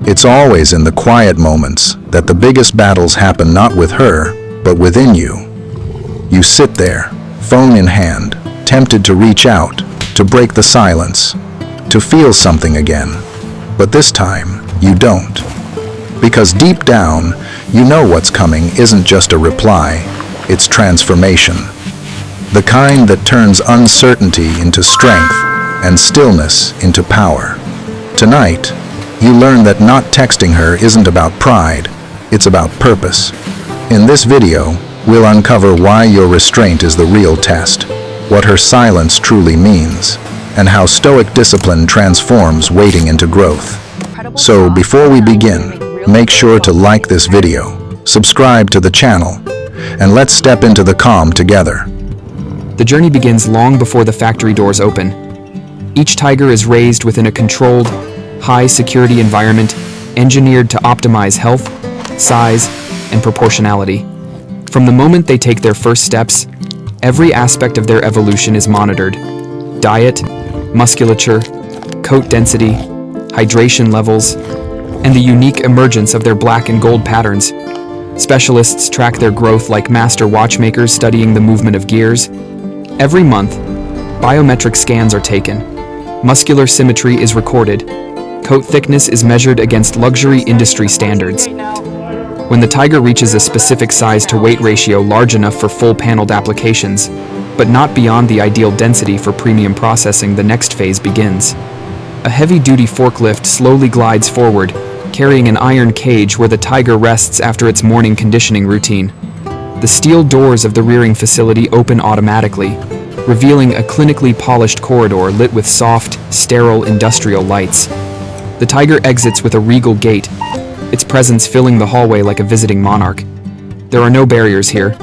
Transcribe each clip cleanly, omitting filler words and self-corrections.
It's always in the quiet moments that the biggest battles happen, not with her, but within you. You sit there, phone in hand, tempted to reach out, to break the silence, to feel something again. But this time, you don't. Because deep down, you know what's coming isn't just a reply, it's transformation. The kind that turns uncertainty into strength and stillness into power. Tonight, you learn that not texting her isn't about pride, it's about purpose. In this video, we'll uncover why your restraint is the real test, what her silence truly means, and how stoic discipline transforms waiting into growth. So before we begin, make sure to like this video, subscribe to the channel, and let's step into the calm together. The journey begins long before the factory doors open. Each tiger is raised within a controlled, high-security environment engineered to optimize health, size, and proportionality. From the moment they take their first steps, every aspect of their evolution is monitored. Diet, musculature, coat density, hydration levels, and the unique emergence of their black and gold patterns. Specialists track their growth like master watchmakers studying the movement of gears. Every month, biometric scans are taken. Muscular symmetry is recorded. Coat thickness is measured against luxury industry standards. When the tiger reaches a specific size-to-weight ratio large enough for full-paneled applications, but not beyond the ideal density for premium processing, the next phase begins. A heavy-duty forklift slowly glides forward, carrying an iron cage where the tiger rests after its morning conditioning routine. The steel doors of the rearing facility open automatically, revealing a clinically polished corridor lit with soft, sterile industrial lights. The tiger exits with a regal gait, its presence filling the hallway like a visiting monarch. There are no barriers here.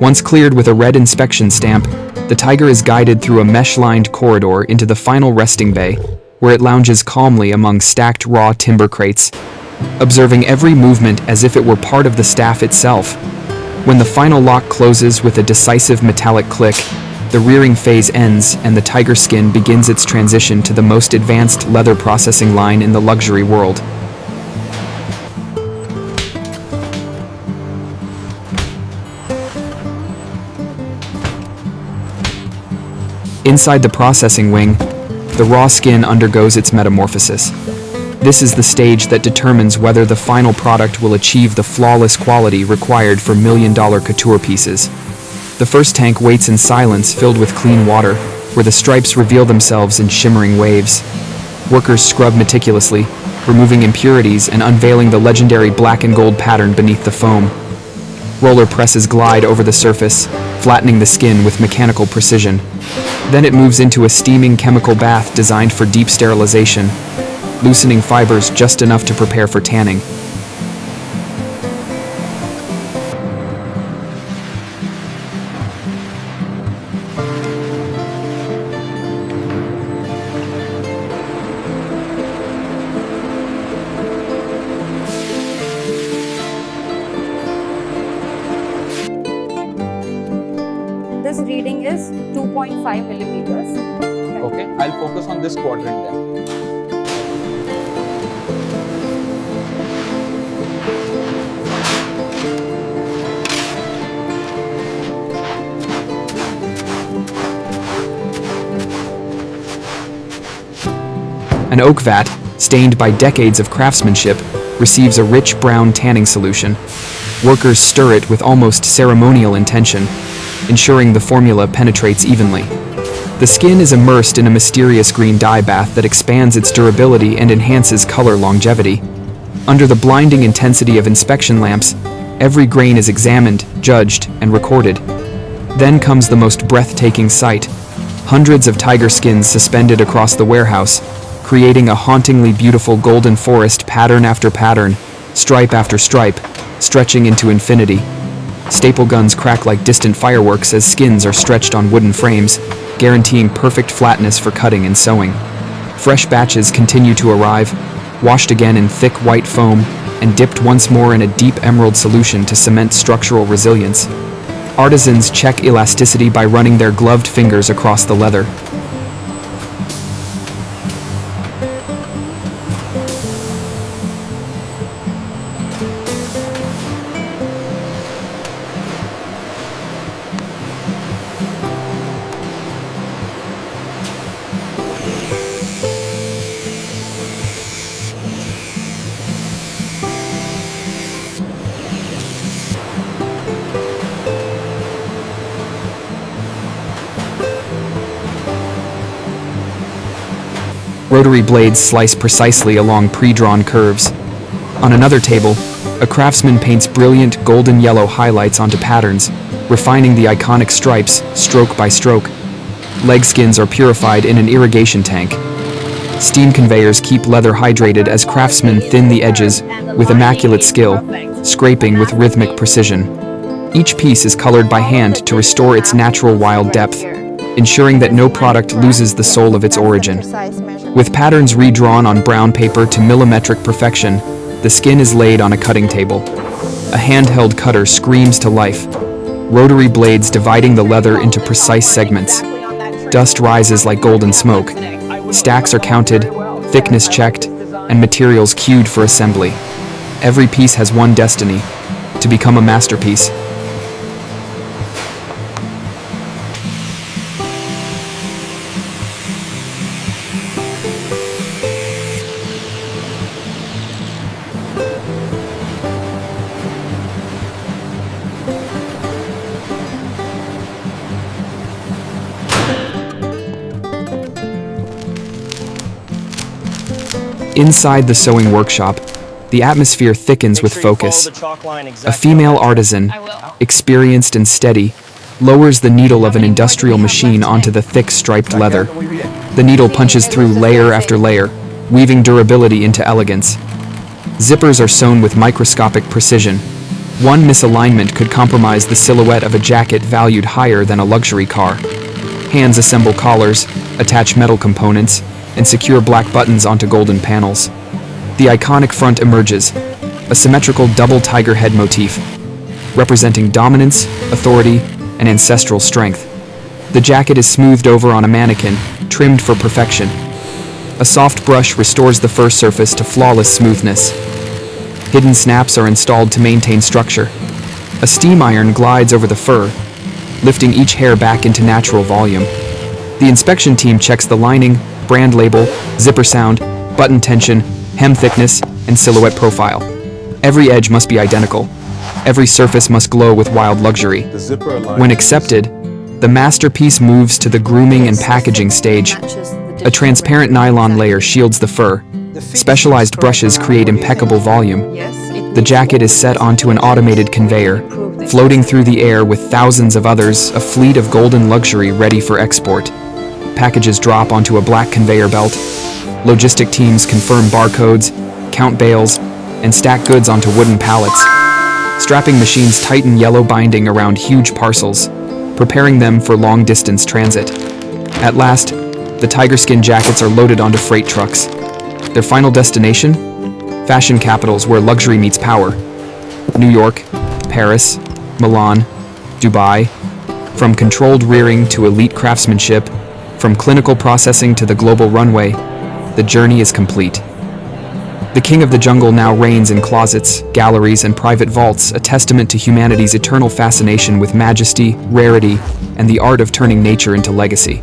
Once cleared with a red inspection stamp, the tiger is guided through a mesh-lined corridor into the final resting bay, where it lounges calmly among stacked raw timber crates, observing every movement as if it were part of the staff itself. When the final lock closes with a decisive metallic click, the rearing phase ends and the tiger skin begins its transition to the most advanced leather processing line in the luxury world. Inside the processing wing, the raw skin undergoes its metamorphosis. This is the stage that determines whether the final product will achieve the flawless quality required for million-dollar couture pieces. The first tank waits in silence, filled with clean water, where the stripes reveal themselves in shimmering waves. Workers scrub meticulously, removing impurities and unveiling the legendary black and gold pattern beneath the foam. Roller presses glide over the surface, flattening the skin with mechanical precision. Then it moves into a steaming chemical bath designed for deep sterilization, loosening fibers just enough to prepare for tanning. This reading is 2.5 millimeters. Okay, I'll focus on this quadrant then. An oak vat, stained by decades of craftsmanship, receives a rich brown tanning solution. Workers stir it with almost ceremonial intention, ensuring the formula penetrates evenly. The skin is immersed in a mysterious green dye bath that expands its durability and enhances color longevity. Under the blinding intensity of inspection lamps, every grain is examined, judged, and recorded. Then comes the most breathtaking sight: hundreds of tiger skins suspended across the warehouse, creating a hauntingly beautiful golden forest, pattern after pattern, stripe after stripe, stretching into infinity. Staple guns crack like distant fireworks as skins are stretched on wooden frames, guaranteeing perfect flatness for cutting and sewing. Fresh batches continue to arrive, washed again in thick white foam, and dipped once more in a deep emerald solution to cement structural resilience. Artisans check elasticity by running their gloved fingers across the leather. Rotary blades slice precisely along pre-drawn curves. On another table, a craftsman paints brilliant golden yellow highlights onto patterns, refining the iconic stripes stroke by stroke. Leg skins are purified in an irrigation tank. Steam conveyors keep leather hydrated as craftsmen thin the edges with immaculate skill, scraping with rhythmic precision. Each piece is colored by hand to restore its natural wild depth, ensuring that no product loses the soul of its origin. With patterns redrawn on brown paper to millimetric perfection, the skin is laid on a cutting table. A handheld cutter screams to life, rotary blades dividing the leather into precise segments. Dust rises like golden smoke. Stacks are counted, thickness checked, and materials cued for assembly. Every piece has one destiny: to become a masterpiece. Inside the sewing workshop, the atmosphere thickens with focus. A female artisan, experienced and steady, lowers the needle of an industrial machine onto the thick striped leather. The needle punches through layer after layer, weaving durability into elegance. Zippers are sewn with microscopic precision. One misalignment could compromise the silhouette of a jacket valued higher than a luxury car. Hands assemble collars, attach metal components, and secure black buttons onto golden panels. The iconic front emerges, a symmetrical double tiger head motif, representing dominance, authority, and ancestral strength. The jacket is smoothed over on a mannequin, trimmed for perfection. A soft brush restores the fur surface to flawless smoothness. Hidden snaps are installed to maintain structure. A steam iron glides over the fur, lifting each hair back into natural volume. The inspection team checks the lining, brand label, zipper sound, button tension, hem thickness, and silhouette profile. Every edge must be identical. Every surface must glow with wild luxury. When accepted, the masterpiece moves to the grooming and packaging stage. A transparent nylon layer shields the fur. Specialized brushes create impeccable volume. The jacket is set onto an automated conveyor, floating through the air with thousands of others, a fleet of golden luxury ready for export. Packages drop onto a black conveyor belt. Logistic teams confirm barcodes, count bales, and stack goods onto wooden pallets. Strapping machines tighten yellow binding around huge parcels, preparing them for long-distance transit. At last, the tiger skin jackets are loaded onto freight trucks. Their final destination? Fashion capitals where luxury meets power. New York, Paris, Milan, Dubai. From controlled rearing to elite craftsmanship, from clinical processing to the global runway, the journey is complete. The king of the jungle now reigns in closets, galleries, and private vaults, a testament to humanity's eternal fascination with majesty, rarity, and the art of turning nature into legacy.